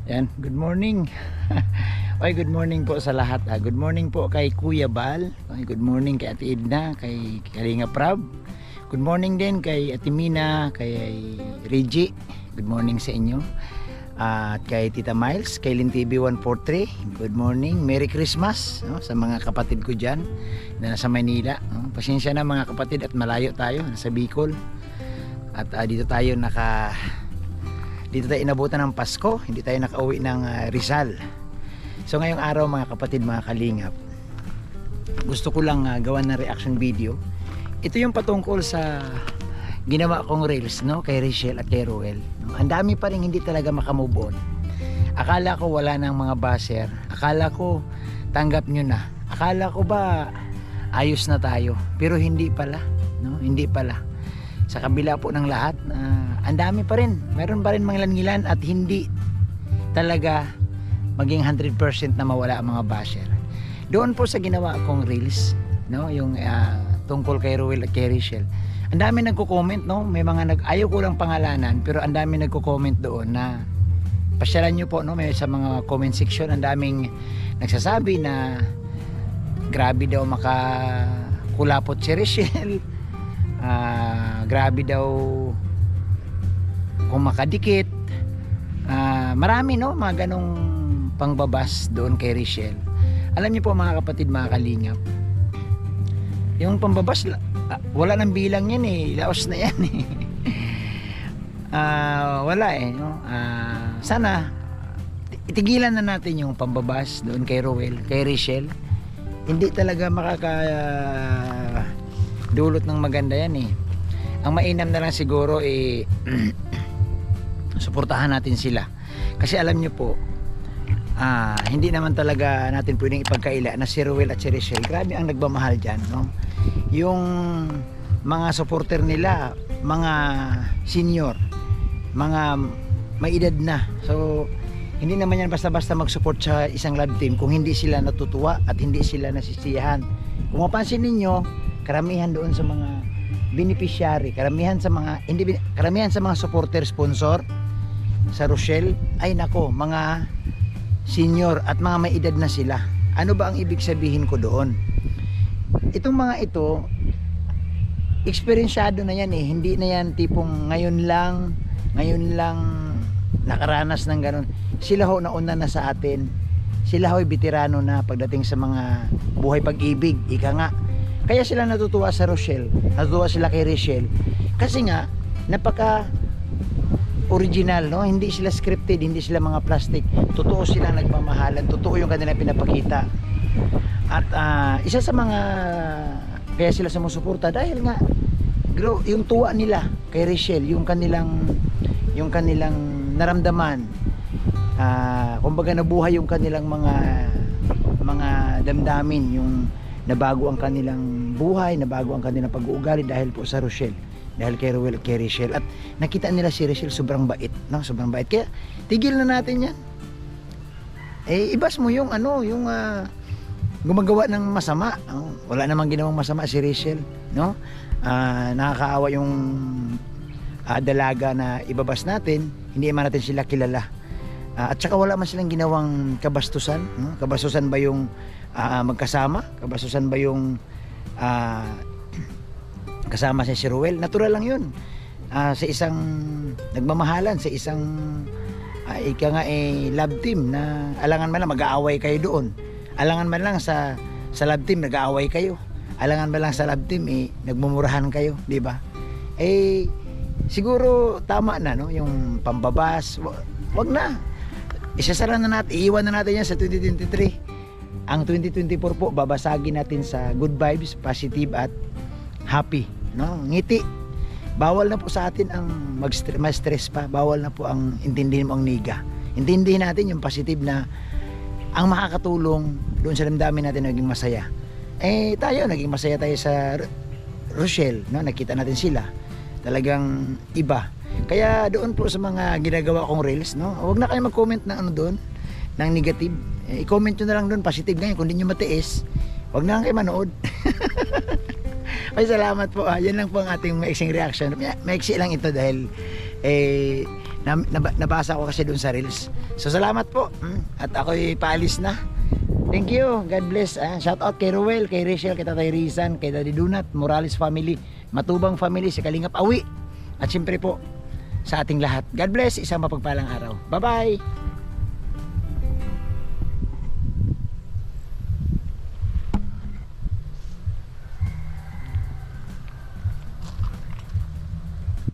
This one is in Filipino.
Yan, good morning. Oy, good morning po sa lahat. Good morning po kay Kuya Bal. Oy, good morning kay Ate Edna, kay Kalinga Prab. Good morning din kay Ate Mina, kay Reggie. Good morning sa inyo. At kay Tita Miles, kay Lin TV 143. Good morning. Merry Christmas, no, sa mga kapatid ko diyan na nasa Manila. No? Pasensya na mga kapatid at malayo tayo, nasa Bicol. At dito tayo inabutan ng Pasko, hindi tayo nakauwi ng Rizal. So ngayong araw mga kapatid, mga kalingap, gusto ko lang gawan ng reaction video. Ito yung patungkol sa ginawa kong reels, no, kay Rachel at kay Ruel. Ang dami pa rin hindi talaga makamove on. Akala ko wala nang mga basher, akala ko tanggap nyo na, akala ko ba ayos na tayo, pero hindi pala, no? Hindi pala. Sa kabila po ng lahat, ang dami pa rin, meron pa rin mga ilan at hindi talaga maging 100% na mawala ang mga basher. Doon po sa ginawa kong reels, no, yung tungkol kay Ruel at kay Rachel, ang dami nagko-comment, no, may mga ayaw ko lang pangalanan, pero ang dami nagko-comment doon na pasyalan nyo po, no, may sa mga comment section, ang daming nagsasabi na grabe daw makakulapot si Rachel. Grabe daw kung makadikit. Marami, no, mga ganong pangbabas doon kay Rachel. Alam niyo po mga kapatid, mga kalingap, yung pambabas wala nang bilang yan eh, laos na yan eh. Wala eh, no? Sana itigilan na natin yung pambabas doon kay Ruel, kay Rachel. Hindi talaga dulot ng maganda yan eh. Ang mainam na lang siguro eh suportahan natin sila, kasi alam nyo po, hindi naman talaga natin pwedeng ipagkaila na si Ruel at si Rachel, grabe ang nagmamahal dyan, no? Yung mga supporter nila, mga senior, mga may edad na, so hindi naman yan basta-basta mag-support sa isang love team kung hindi sila natutuwa at hindi sila nasisiyahan. Kung mapansin ninyo, karamihan doon sa mga beneficiary, karamihan sa mga supporter, sponsor sa Rochelle, ay nako, mga senior at mga may edad na sila. Ano ba ang ibig sabihin ko doon? Itong mga ito, eksperensyado na yan eh. Hindi na yan tipong ngayon lang nakaranas ng ganun. Sila ho nauna na sa atin. Sila ho'y veterano na pagdating sa mga buhay pag-ibig, ika nga. Kaya sila natutuwa sa Rochelle, natutuwa sila kay Rachel, kasi nga napaka original, no? Hindi sila scripted, hindi sila mga plastic. Totoo sila nagmamahalan, totoo yung kanilang pinapakita. At isa sa mga kaya sila sumusuporta dahil nga yung tuwa nila kay Rachel, yung kanilang naramdaman, kumbaga nabuhay yung kanilang mga damdamin, yung nabago ang kanilang buhay, nabago ang kanilang pag-uugali dahil po sa Rochelle, dahil kay Ruel at kay Rachel. At nakita nila si Rachel sobrang bait, no? Sobrang bait. Kaya tigil na natin yan. Ibas mo yung gumagawa ng masama. Wala namang ginawang masama si Rachel, no? Nakakaawa yung dalaga na ibabas natin, hindi man natin sila kilala. At saka wala man silang ginawang kabastusan, no? Kabastusan ba yung magkasama? Kabastusan ba yung kasama si Ruel? Natural lang yun. Sa isang nagmamahalan, sa isang love team na alangan man lang mag-aaway kayo doon. Alangan man lang sa love team nag-aaway kayo. Alangan man lang sa love team nagmumurahan kayo, di ba? Siguro tama na, no, yung pambabas. Wag na. Isasara na natin, iiwan na natin yan sa 2023. Ang 2024 po, babasagin natin sa good vibes, positive at happy, no? Ngiti. Bawal na po sa atin ang ma-stress pa. Bawal na po ang intindihin mo ang niga. Intindihin natin yung positive na ang makakatulong doon sa damdamin natin na naging masaya. Tayo, naging masaya tayo sa Rochelle, no? Nakita natin sila. Talagang iba. Kaya doon po sa mga ginagawa kong reels, no? Huwag na kayo mag-comment na doon, ng negative. I-comment nyo na lang doon, positive ngayon. Kung di nyo matiis, huwag na lang kayo manood. Ay, salamat po. Yan lang po ang ating maiksing reaction. Maiksi lang ito dahil Nabasa ko kasi doon sa reels. So salamat po. At ako'y paalis na. Thank you. God bless. Shout out kay Ruel, kay Rachel, kay Tatay Rizan, kay Daddy Donat, Morales family, Matubang family, si Kalingap Awi. At siyempre po sa ating lahat. God bless. Isang mapagpalang araw. Bye-bye.